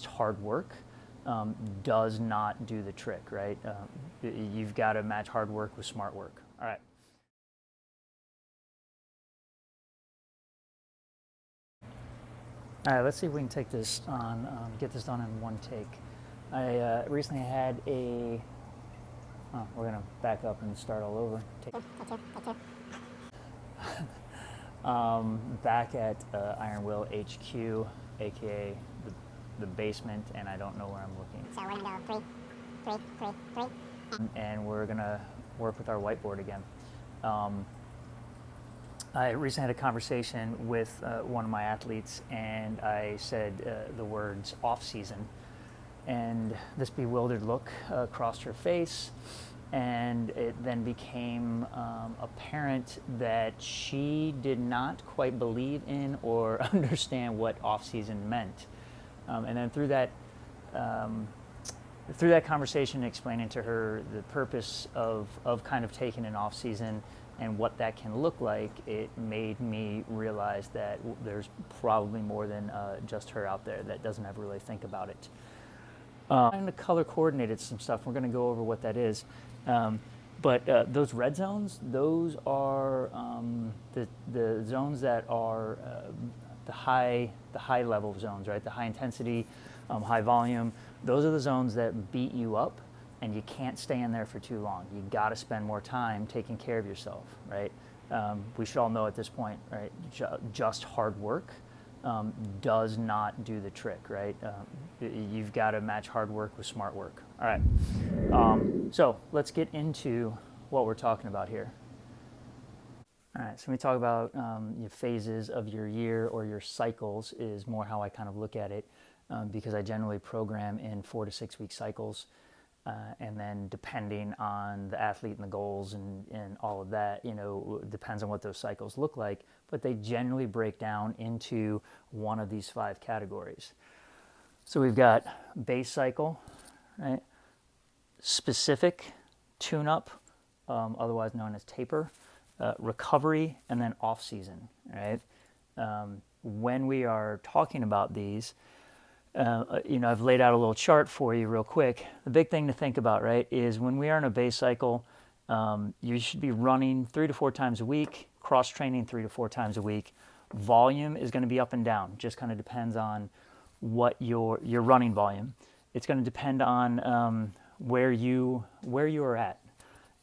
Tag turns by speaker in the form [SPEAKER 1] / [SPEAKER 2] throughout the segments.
[SPEAKER 1] hard work does not do the trick, right? You've got to match hard work with smart work. All right. All right, let's see if we can take this on, get this done in one take. I recently had a, we're gonna back up and start all over. Back at Iron Will HQ, aka the basement, and I don't know where I'm looking.
[SPEAKER 2] So we're gonna go 3.
[SPEAKER 1] And we're gonna work with our whiteboard again. I recently had a conversation with one of my athletes, and I said the words off season, and this bewildered look crossed her face, and it then became apparent that she did not quite believe in or understand what off season meant. And then through that conversation, explaining to her the purpose of kind of taking an off season and what that can look like, it made me realize that there's probably more than just her out there that doesn't ever really think about it. Kind of color coordinated some stuff. We're going to go over what that is. But those red zones, those are the zones that are the high level zones, right? The high intensity, high volume. Those are the zones that beat you up, and you can't stay in there for too long. You got to spend more time taking care of yourself, right? We should all know at this point, right? Just hard work does not do the trick, right? You've got to match hard work with smart work. All right. So let's get into what we're talking about here. All right. So when we talk about your phases of your year or your cycles, is more how I kind of look at it, because I generally program in 4 to 6 week cycles. And then depending on the athlete and the goals and all of that, depends on what those cycles look like, but they generally break down into one of these 5 categories. So we've got base cycle, right? Specific, tune-up, otherwise known as taper, recovery, and then off-season, right? When we are talking about these, I've laid out a little chart for you real quick. The big thing to think about, right, is when we are in a base cycle, you should be running 3 to 4 times a week, cross-training 3 to 4 times a week. Volume is going to be up and down. Just kind of depends on what your running volume. It's going to depend on where you are at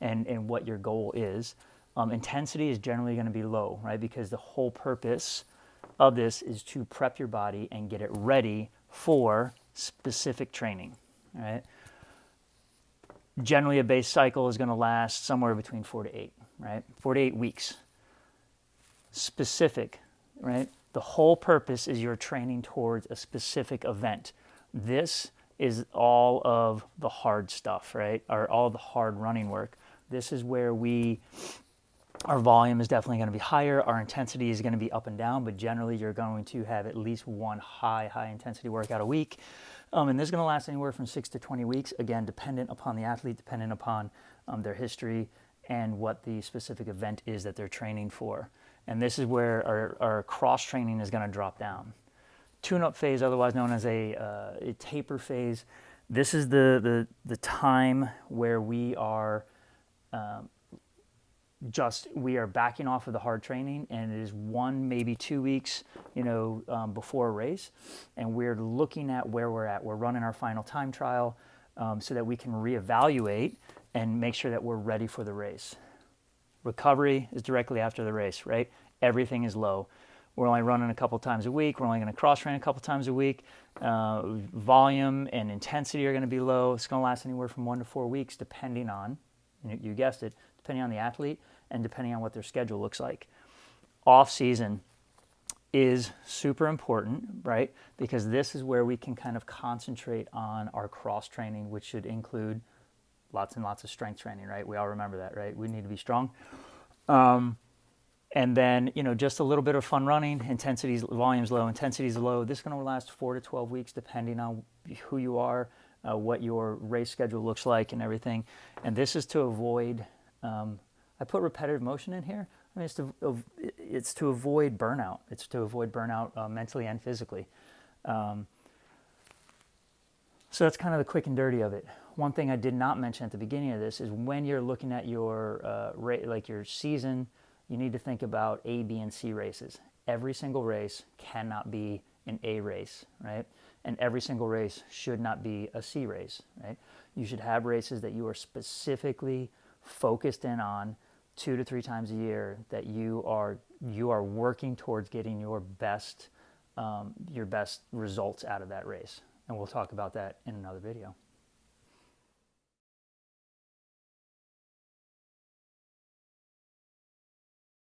[SPEAKER 1] and what your goal is. Intensity is generally going to be low, right, because the whole purpose of this is to prep your body and get it ready for specific training, right? Generally, a base cycle is going to last somewhere between 4 to 8, right? 4 to 8 weeks. Specific, right? The whole purpose is you're training towards a specific event. This is all of the hard stuff, right? Or all the hard running work. This is where our volume is definitely going to be higher. Our intensity is going to be up and down, but generally you're going to have at least one high intensity workout a week. And this is going to last anywhere from 6 to 20 weeks, again, dependent upon the athlete, dependent upon their history and what the specific event is that they're training for. And this is where our cross training is going to drop down. Tune-up phase, otherwise known as a taper phase. This is the time where we are we are backing off of the hard training, and it is 1, maybe 2 weeks, before a race, and we're looking at where we're at. We're running our final time trial so that we can reevaluate and make sure that we're ready for the race. Recovery is directly after the race, right? Everything is low. We're only running a couple times a week. We're only going to cross-train a couple times a week. Volume and intensity are going to be low. It's going to last anywhere from 1 to 4 weeks, depending on, you guessed it, depending on the athlete and depending on what their schedule looks like. Off-season is super important, right? Because this is where we can kind of concentrate on our cross-training, which should include lots and lots of strength training, right? We all remember that, right? We need to be strong. And then, just a little bit of fun running. Volume's low, intensity's low. This is going to last 4 to 12 weeks, depending on who you are, what your race schedule looks like and everything. And this is to avoid, I put repetitive motion in here. I mean, it's to avoid burnout. It's to avoid burnout mentally and physically. So that's kind of the quick and dirty of it. One thing I did not mention at the beginning of this is when you're looking at your like your season, you need to think about A, B, and C races. Every single race cannot be an A race, right? And every single race should not be a C race, right? You should have races that you are specifically focused in on 2 to 3 times a year, that you are working towards getting your best results out of that race. And we'll talk about that in another video.